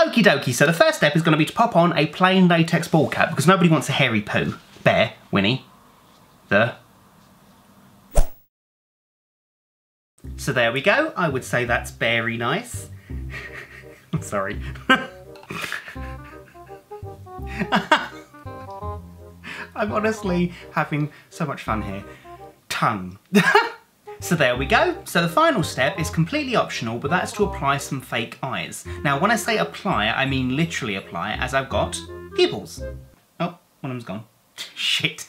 Okie dokie, so the first step is going to be to pop on a plain latex ball cap because nobody wants a hairy poo. Bear, Winnie, So there we go. I would say that's very nice. I'm sorry. I'm honestly having so much fun here. Tongue. So there we go. So the final step is completely optional, but that's to apply some fake eyes. Now when I say apply, I mean literally apply, as I've got pupils. Oh, one of them's gone. Shit.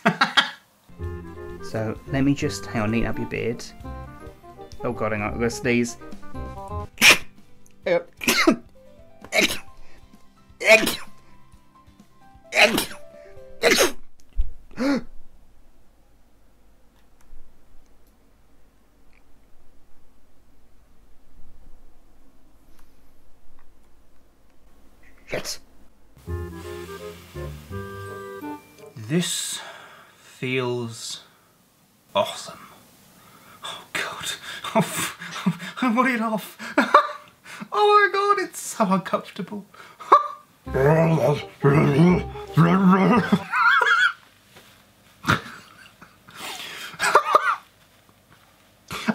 So let me just, hang on, neaten up your beard. Oh god, hang on, I'm gonna sneeze. Shit. This feels awesome. Oh god. I want it off. Oh my god, it's so uncomfortable. I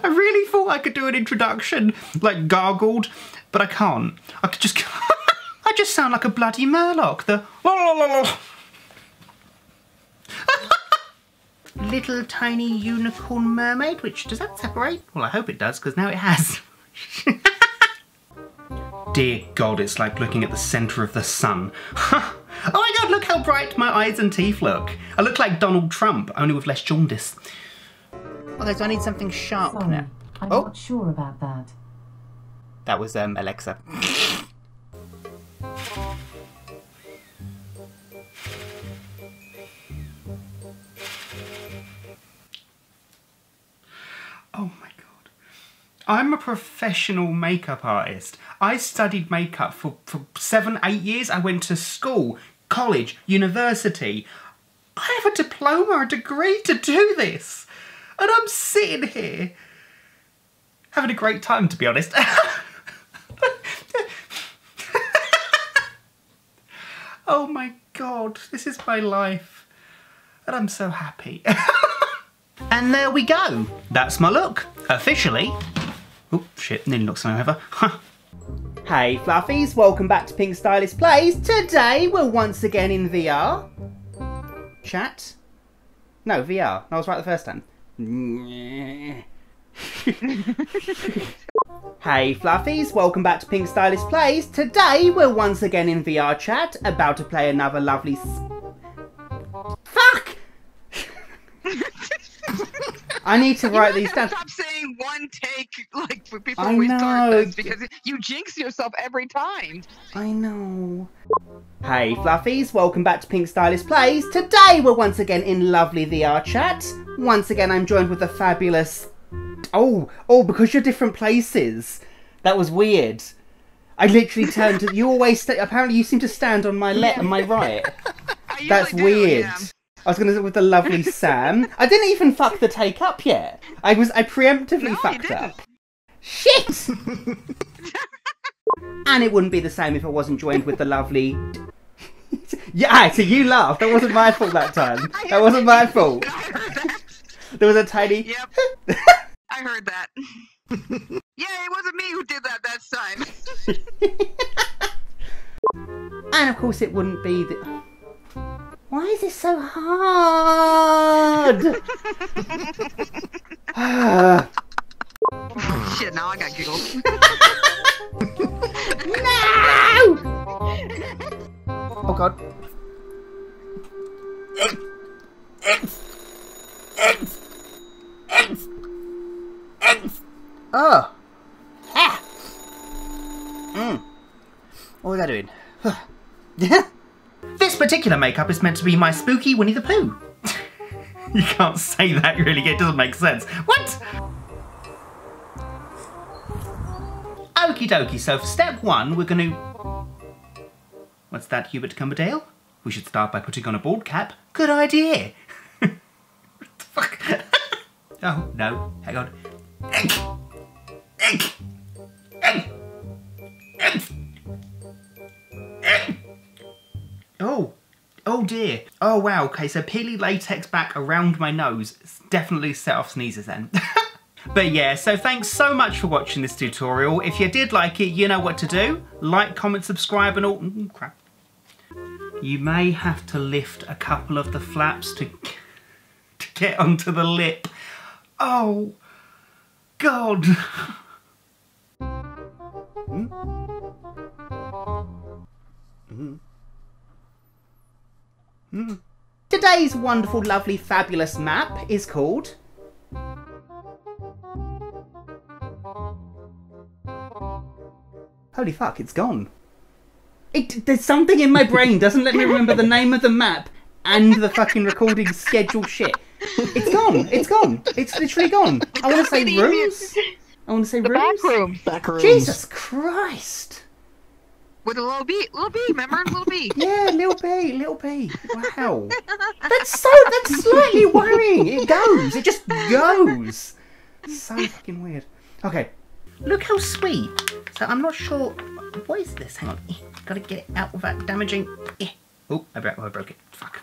really thought I could do an introduction, like gargled, but I can't. I could just I just sound like a bloody Murloc. The little tiny unicorn mermaid, which, does that separate? Well, I hope it does, because now it has. Dear God, it's like looking at the centre of the sun. Oh my God, look how bright my eyes and teeth look. I look like Donald Trump, only with less jaundice. Okay, so I need something sharp now. I'm not sure about that. That was Alexa. Oh my God. I'm a professional makeup artist. I studied makeup for 7, 8 years. I went to school, college, university. I have a diploma, a degree to do this. And I'm sitting here having a great time, to be honest. Oh my God, this is my life. And I'm so happy. And there we go. That's my look, officially. Oh shit, nearly knocked something over. Hey Fluffies, welcome back to Pinkstylist Plays. Today we're once again in VR. Chat? No, VR. I was right the first time. Hey Fluffies, welcome back to Pinkstylist Plays. Today we're once again in VR chat, about to play another lovely Fuck! I need to write these down. Stop saying one take like before we start this, because you jinx yourself every time. I know. Hey Fluffies, welcome back to Pinkstylist Plays. Today we're once again in lovely VR chat. Once again I'm joined with the fabulous... Oh, because you're different places. That was weird. I literally turned to... You always... Apparently you seem to stand on my left and my right. That's weird. Yeah. I was going to with the lovely Sam. I didn't even fuck the take up yet. I preemptively fucked up. Shit! And it wouldn't be the same if I wasn't joined with the lovely... Yeah, so you laughed. That wasn't my fault that time. That wasn't my fault. There was a tiny... Yep. I heard that. Yeah, it wasn't me who did that time. And of course it wouldn't be the... Why is this so hard? Shit, now I got giggles. No! Oh God. Oh. Ah. What was I doing? Yeah. This particular makeup is meant to be my spooky Winnie the Pooh. You can't say that really, it doesn't make sense. What? Okie dokie, so for step 1 we're going to... What's that, Hubert Cumberdale? We should start by putting on a bald cap. Good idea. What the fuck? Oh, no, hang on. Oh. Oh dear. Oh wow, okay, so peely latex back around my nose. It's definitely set off sneezes then. But yeah, so thanks so much for watching this tutorial. If you did like it, you know what to do. Like, comment, subscribe and all. Crap. You may have to lift a couple of the flaps to get onto the lip. Oh, God. Today's wonderful, lovely, fabulous map is called... Holy fuck, it's gone. There's something in my brain doesn't let me remember the name of the map and the fucking recording schedule shit. It's gone. It's gone. It's literally gone. I want to say rooms. I want to say rooms. Back rooms. Jesus Christ. With a little B, remember? Little B. Yeah, little B. Wow. That's slightly worrying. It goes. It just goes. So fucking weird. Okay. Look how sweet. So I'm not sure. What is this? Hang on. Gotta get it out without damaging. Oh, I broke it. Fuck.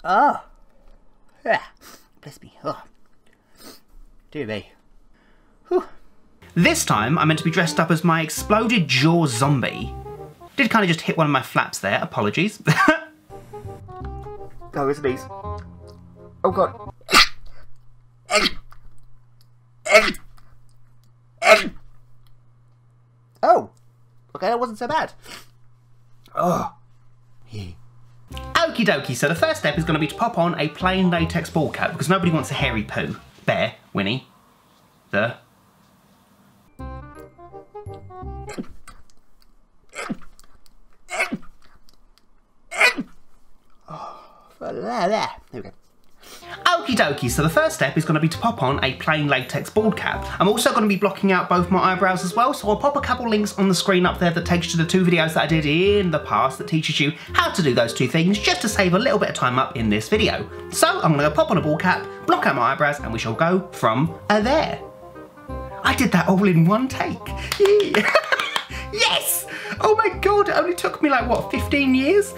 Oh. Yeah. Bless me. Oh. Dear me. Whew. This time, I'm meant to be dressed up as my exploded jaw zombie. Did kind of just hit one of my flaps there. Apologies. Go, it's these. Oh, God. Oh. Okay, that wasn't so bad. Oh. Yeah. Okie dokie, so the first step is going to be to pop on a plain latex ball cap because nobody wants a hairy poo. Bear, Winnie, the... There we go. Okie dokie, so the first step is going to be to pop on a plain latex bald cap. I'm also going to be blocking out both my eyebrows as well, so I'll pop a couple links on the screen up there that takes you to the 2 videos that I did in the past that teaches you how to do those 2 things just to save a little bit of time up in this video. So I'm going to go pop on a bald cap, block out my eyebrows, and we shall go from there. I did that all in one take. Yes! Oh my God, it only took me like, what, 15 years?